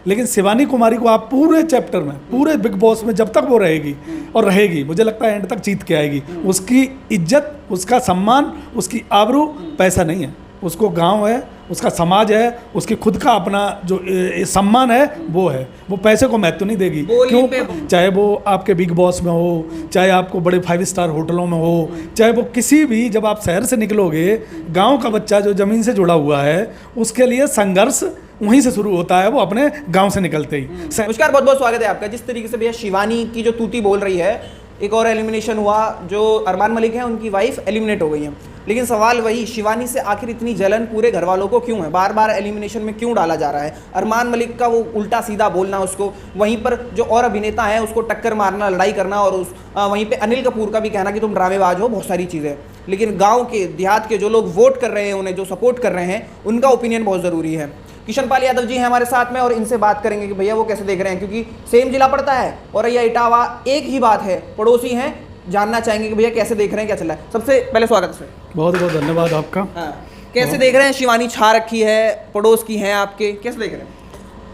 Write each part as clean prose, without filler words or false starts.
लेकिन शिवानी कुमारी को आप पूरे चैप्टर में, पूरे बिग बॉस में जब तक वो रहेगी और रहेगी, मुझे लगता है एंड तक जीत के आएगी। उसकी इज्जत, उसका सम्मान, उसकी आबरू पैसा नहीं है, उसको गांव है, उसका समाज है, उसकी खुद का अपना जो सम्मान है वो है। वो पैसे को महत्व नहीं देगी। क्यों? चाहे वो आपके बिग बॉस में हो, चाहे आपको बड़े 5 स्टार होटलों में हो, चाहे वो किसी भी, जब आप शहर से निकलोगे, गांव का बच्चा जो ज़मीन से जुड़ा हुआ है उसके लिए संघर्ष वहीं से शुरू होता है, वो अपने गांव से निकलते ही। नमस्कार, बहुत बहुत स्वागत है आपका। जिस तरीके से भैया शिवानी की जो तूती बोल रही है, एक और एलिमिनेशन हुआ, जो अरमान मलिक है उनकी वाइफ एलिमिनेट हो गई है। लेकिन सवाल वही, शिवानी से आखिर इतनी जलन पूरे घर वालों को क्यों है? बार बार एलिमिनेशन में क्यों डाला जा रहा है? अरमान मलिक का वो उल्टा सीधा बोलना, उसको वहीं पर जो और अभिनेता हैं उसको टक्कर मारना, लड़ाई करना, और वहीं पे अनिल कपूर का भी कहना कि तुम ड्रामेबाज हो, बहुत सारी चीज़ें। लेकिन गाँव के, देहात के जो लोग वोट कर रहे हैं, उन्हें जो सपोर्ट कर रहे हैं, उनका ओपिनियन बहुत ज़रूरी है। किशन पाल यादव जी हैं हमारे साथ में और इनसे बात करेंगे कि भैया वो कैसे देख रहे हैं, क्योंकि सेम जिला पड़ता है और या इटावा एक ही बात है, पड़ोसी हैं। जानना चाहेंगे कि भैया कैसे देख रहे हैं, क्या चल रहा है। सबसे पहले स्वागत है सर। बहुत बहुत धन्यवाद आपका। हाँ, कैसे देख रहे हैं? शिवानी छा रखी है, पड़ोस की हैं आपके, कैसे देख रहे हैं?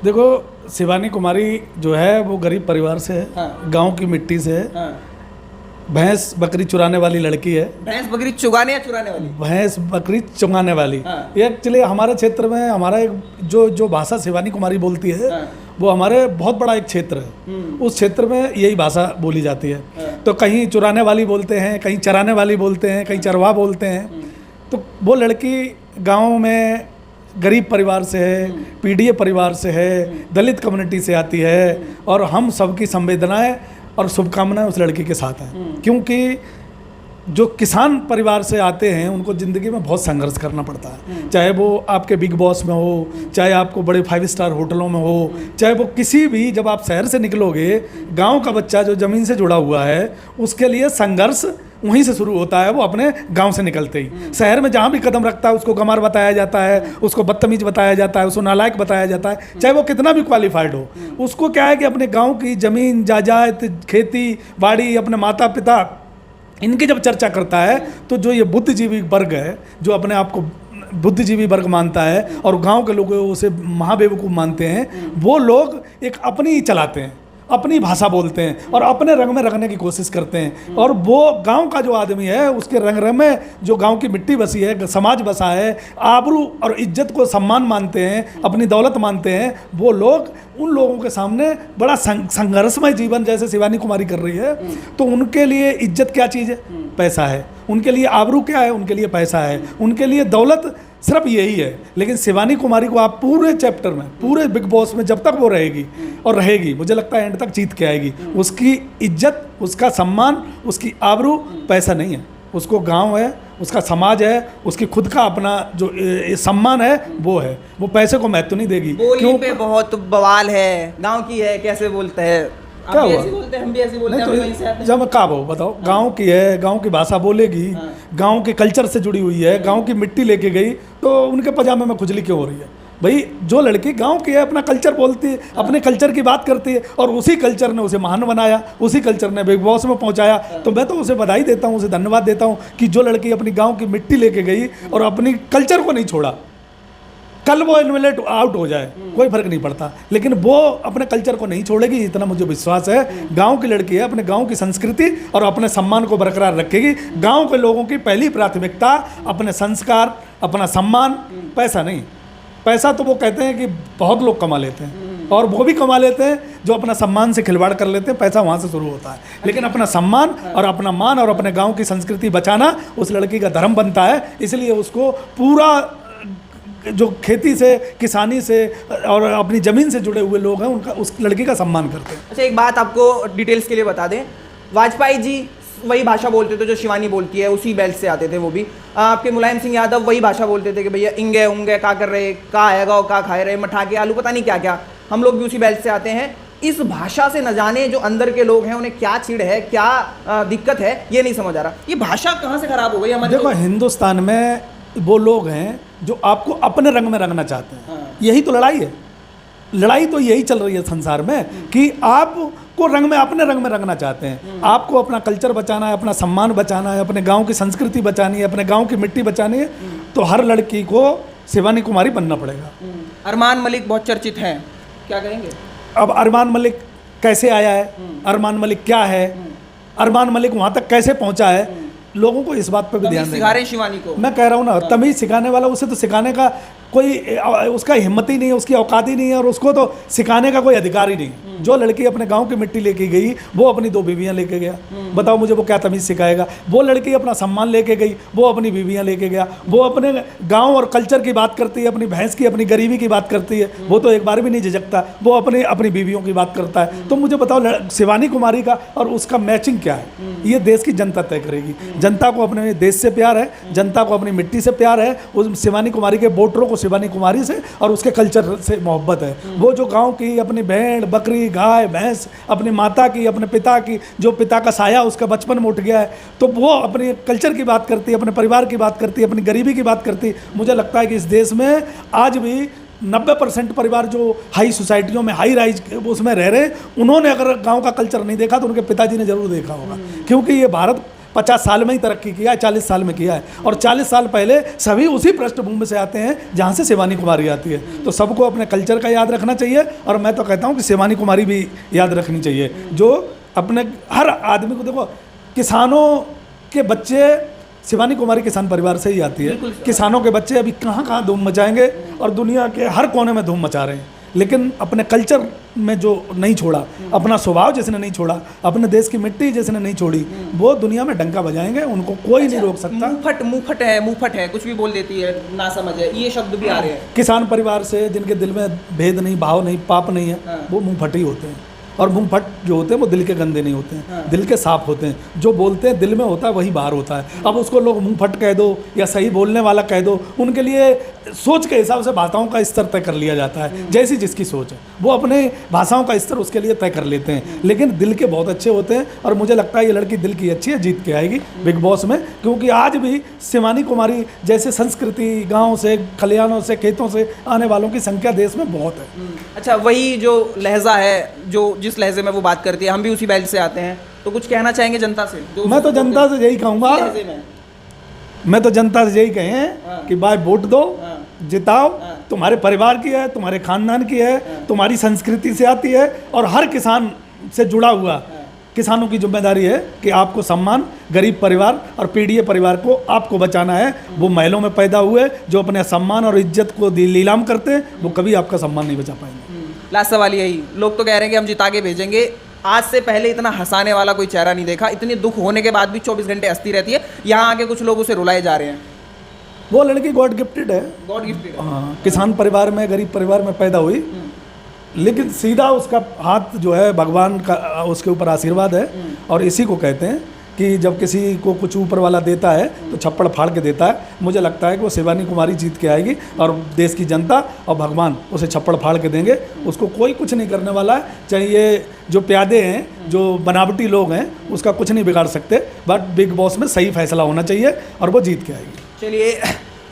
देखो, शिवानी कुमारी जो है वो गरीब परिवार से है, हाँ। गांव की मिट्टी से है, हाँ। भैंस बकरी चुराने वाली लड़की है। भैंस बकरी चुगाने या चुराने वाली? भैंस बकरी चुगाने वाली। हाँ। ये एक्चुअली हमारे क्षेत्र में, हमारा एक जो भाषा शिवानी कुमारी बोलती है, हाँ। वो हमारे बहुत बड़ा एक क्षेत्र है, उस क्षेत्र में यही भाषा बोली जाती है। हाँ। तो कहीं चुराने वाली बोलते हैं, कहीं चराने वाली बोलते हैं, कहीं चरवा बोलते हैं। तो वो लड़की गाँव में गरीब परिवार से है, पीडीए परिवार से है, दलित कम्युनिटी से आती है, और हम सबकी संवेदनाएं और शुभकामनाएं उस लड़की के साथ हैं। क्योंकि जो किसान परिवार से आते हैं उनको ज़िंदगी में बहुत संघर्ष करना पड़ता है, चाहे वो आपके बिग बॉस में हो, चाहे आपको बड़े 5 स्टार होटलों में हो, चाहे वो किसी भी, जब आप शहर से निकलोगे, गांव का बच्चा जो ज़मीन से जुड़ा हुआ है उसके लिए संघर्ष वहीं से शुरू होता है, वो अपने गांव से निकलते ही। शहर में जहाँ भी कदम रखता है उसको गंवार बताया जाता है, उसको बदतमीज बताया जाता है, उसको नालायक बताया जाता है, चाहे वो कितना भी क्वालिफाइड हो। उसको क्या है कि अपने गांव की ज़मीन जायदाद, खेती बाड़ी, अपने माता पिता, इनकी जब चर्चा करता है तो जो ये बुद्धिजीवी वर्ग है, जो अपने आप को बुद्धिजीवी वर्ग मानता है और गांव के लोग उसे महाबेवकूफ़ मानते हैं, वो लोग एक अपनी ही चलाते हैं, अपनी भाषा बोलते हैं और अपने रंग में रखने की कोशिश करते हैं। और वो गांव का जो आदमी है, उसके रंग में जो गांव की मिट्टी बसी है, समाज बसा है, आबरू और इज्जत को सम्मान मानते हैं, अपनी दौलत मानते हैं, वो लोग उन लोगों के सामने बड़ा संघर्षमय जीवन जैसे शिवानी कुमारी कर रही है। तो उनके लिए इज्जत क्या चीज़ है? पैसा है। उनके लिए आबरू क्या है? उनके लिए पैसा है। उनके लिए दौलत सिर्फ यही है। लेकिन शिवानी कुमारी को आप पूरे चैप्टर में, पूरे बिग बॉस में जब तक वो रहेगी और रहेगी, मुझे लगता है एंड तक जीत के आएगी। उसकी इज्जत, उसका सम्मान, उसकी आबरू पैसा नहीं है, उसको गांव है, उसका समाज है, उसकी खुद का अपना जो सम्मान है वो है। वो पैसे को महत्व नहीं देगी। क्यों? पे बहुत बवाल है, गाँव की है, कैसे बोलते हैं? क्या हुआ? हम भी ऐसे बोलते हैं, वहीं से आते हैं। जब का वो बताओ, गांव की है, गांव की भाषा बोलेगी, गांव के कल्चर से जुड़ी हुई है, गांव की मिट्टी लेके गई, तो उनके पजामे में खुजली क्यों हो रही है? भाई, जो लड़की गांव की है, अपना कल्चर बोलती है, अपने कल्चर की बात करती है, और उसी कल्चर ने उसे महान बनाया, उसी कल्चर ने बिग बॉस में पहुंचाया। तो मैं तो उसे बधाई देता हूं, उसे धन्यवाद देता हूं कि जो लड़की अपनी गांव की मिट्टी लेके गई और अपनी कल्चर को नहीं छोड़ा। कल वो एलिमिनेट आउट हो जाए, कोई फर्क नहीं पड़ता, लेकिन वो अपने कल्चर को नहीं छोड़ेगी, इतना मुझे विश्वास है। गांव की लड़की है, अपने गांव की संस्कृति और अपने सम्मान को बरकरार रखेगी। गांव के लोगों की पहली प्राथमिकता अपने संस्कार, अपना सम्मान, पैसा नहीं। पैसा तो वो कहते हैं कि बहुत लोग कमा लेते हैं, और वो भी कमा लेते हैं जो अपना सम्मान से खिलवाड़ कर लेते हैं, पैसा वहाँ से शुरू होता है। लेकिन अपना सम्मान और अपना मान और अपने गाँव की संस्कृति बचाना उस लड़की का धर्म बनता है। इसलिए उसको पूरा जो खेती से, किसानी से और अपनी ज़मीन से जुड़े हुए लोग हैं, उनका, उस लड़की का सम्मान करते हैं। अच्छा, एक बात आपको डिटेल्स के लिए बता दें, वाजपेयी जी वही भाषा बोलते थे जो शिवानी बोलती है, उसी बेल्ट से आते थे वो भी। आपके मुलायम सिंह यादव वही भाषा बोलते थे कि भैया इंगे उंगे का कर रहे, का आएगा का खाए रहे, मठा के आलू, पता नहीं क्या क्या। हम लोग भी उसी बेल्ट से आते हैं। इस भाषा से न जाने जो अंदर के लोग हैं उन्हें क्या चिढ़ है, क्या दिक्कत है, ये नहीं समझ आ रहा। ये भाषा कहाँ से खराब हो गई हमारी? देखो, हिंदुस्तान में वो लोग हैं जो आपको अपने रंग में रंगना चाहते हैं। यही तो लड़ाई है। लड़ाई तो यही चल रही है संसार में कि आपको रंग में, अपने रंग में रंगना चाहते हैं। आपको अपना कल्चर बचाना है, अपना सम्मान बचाना है, अपने गांव की संस्कृति बचानी है, अपने गांव की मिट्टी बचानी है, तो हर लड़की को शिवानी कुमारी बनना पड़ेगा। अरमान मलिक बहुत चर्चित हैं, क्या कहेंगे? अब अरमान मलिक कैसे आया है, अरमान मलिक क्या है, अरमान मलिक वहाँ तक कैसे पहुँचा है, लोगों को इस बात पर भी ध्यान सिखा देना। रहे हैं शिवानी को। मैं कह रहा हूँ ना, तमीज़ सिखाने वाला, उसे तो सिखाने का कोई उसका हिम्मत ही नहीं है, उसकी औकात ही नहीं है, और उसको तो सिखाने का कोई अधिकार ही नहीं। जो लड़की अपने गांव की मिट्टी लेके गई, वो अपनी 2 बीवियां लेके गया, बताओ मुझे वो क्या तमीज़ सिखाएगा। वो लड़की अपना सम्मान लेके गई, वो अपनी बीवियां लेके गया, वो अपने गांव और कल्चर की बात करती है, अपनी भैंस की, अपनी गरीबी की बात करती है, वो तो एक बार भी नहीं झिझकता, वो अपनी बीवियों की बात करता है। तो मुझे बताओ शिवानी कुमारी का और उसका मैचिंग क्या है, ये देश की जनता तय करेगी। जनता को अपने देश से प्यार है, जनता को अपनी मिट्टी से प्यार है, उस शिवानी कुमारी के वोटरों को शिवानी कुमारी से और उसके कल्चर से मोहब्बत है। वो जो गांव की अपनी भेड़ बकरी गाय भैंस, अपनी माता की, अपने पिता की, जो पिता का साया उसका बचपन में उठ गया है, तो वो अपने कल्चर की बात करती है, अपने परिवार की बात करती है, अपनी गरीबी की बात करती है। मुझे लगता है कि इस देश में आज भी 90% परिवार जो हाई सोसाइटियों में, हाई राइज उसमें रह रहे हैं, उन्होंने अगर गांव का कल्चर नहीं देखा तो उनके पिताजी ने जरूर देखा होगा। क्योंकि ये भारत 50 साल में ही तरक्की किया है, 40 साल में किया है, और 40 साल पहले सभी उसी पृष्ठभूमि से आते हैं जहाँ से शिवानी कुमारी आती है। तो सबको अपने कल्चर का याद रखना चाहिए, और मैं तो कहता हूँ कि शिवानी कुमारी भी याद रखनी चाहिए। जो अपने हर आदमी को, देखो किसानों के बच्चे, शिवानी कुमारी किसान परिवार से ही आती है। किसानों के बच्चे अभी कहाँ कहाँ धूम मचाएंगे, और दुनिया के हर कोने में धूम मचा रहे हैं, लेकिन अपने कल्चर में जो नहीं छोड़ा, अपना स्वभाव जिसने नहीं छोड़ा, अपने देश की मिट्टी जिसने नहीं छोड़ी, वो दुनिया में डंका बजाएंगे, उनको कोई नहीं रोक सकता। मुंहफट है, कुछ भी बोल देती है, ना समझ है, ये शब्द भी आ रहे हैं। किसान परिवार से जिनके दिल में भेद नहीं, भाव नहीं, पाप नहीं है, वो मुंहफट ही होते हैं। और मुंहफट जो होते हैं वो दिल के गंदे नहीं होते हैं, दिल के साफ होते हैं। जो बोलते हैं दिल में होता है वही बाहर होता है। अब उसको लोग मुंहफट कह दो या सही बोलने वाला कह दो, उनके लिए सोच के हिसाब से भाषाओं का स्तर तय कर लिया जाता है। जैसी जिसकी सोच है, वो अपने भाषाओं का स्तर उसके लिए तय कर लेते हैं, लेकिन दिल के बहुत अच्छे होते हैं। और मुझे लगता है ये लड़की दिल की अच्छी है, जीत के आएगी बिग बॉस में, क्योंकि आज भी शिवानी कुमारी जैसे संस्कृति, गाँव से, खलिहानों से, खेतों से आने वालों की संख्या देश में बहुत है। अच्छा, वही जो लहजा है, जो जिस लहजे में वो बात करती है, हम भी उसी बेल्ट से आते हैं, तो कुछ कहना चाहेंगे जनता से? मैं तो जनता से यही कहूँगा, मैं तो जनता से यही कहें कि भाई वोट दो, जिताओ, तुम्हारे परिवार की है, तुम्हारे खानदान की है, तुम्हारी संस्कृति से आती है, और हर किसान से जुड़ा हुआ किसानों की जिम्मेदारी है कि आपको सम्मान, गरीब परिवार और पीड़ित परिवार को आपको बचाना है। वो महलों में पैदा हुए जो अपने सम्मान और इज्जत को नीलाम करते हैं, वो कभी आपका सम्मान नहीं बचा पाएंगे। लास्ट सवाल यही, लोग तो कह रहे हैं कि हम जिता के भेजेंगे। आज से पहले इतना हंसाने वाला कोई चेहरा नहीं देखा, इतनी दुख होने के बाद भी 24 घंटे हंसती रहती है। यहाँ आके कुछ लोग उसे रुलाए जा रहे हैं। वो लड़की गॉड गिफ्टेड है, गॉड गिफ्टेड है। हाँ, किसान परिवार में, गरीब परिवार में पैदा हुई, लेकिन सीधा उसका हाथ जो है भगवान का, उसके ऊपर आशीर्वाद है। और इसी को कहते हैं कि जब किसी को कुछ ऊपर वाला देता है तो छप्पड़ फाड़ के देता है। मुझे लगता है कि वो शिवानी कुमारी जीत के आएगी, और देश की जनता और भगवान उसे छप्पड़ फाड़ के देंगे। उसको कोई कुछ नहीं करने वाला है, चाहे ये जो प्यादे हैं, जो बनावटी लोग हैं, उसका कुछ नहीं बिगाड़ सकते। बट बिग बॉस में सही फैसला होना चाहिए और वो जीत के आएगी। चलिए,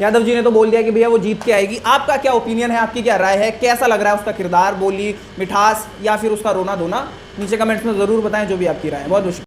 यादव जी ने तो बोल दिया कि भैया वो जीत के आएगी। आपका क्या ओपिनियन है, आपकी क्या राय है, कैसा लग रहा है उसका किरदार, बोली, मिठास, या फिर उसका रोना धोना? नीचे कमेंट्स में ज़रूर बताएं जो भी आपकी राय है। बहुत बहुत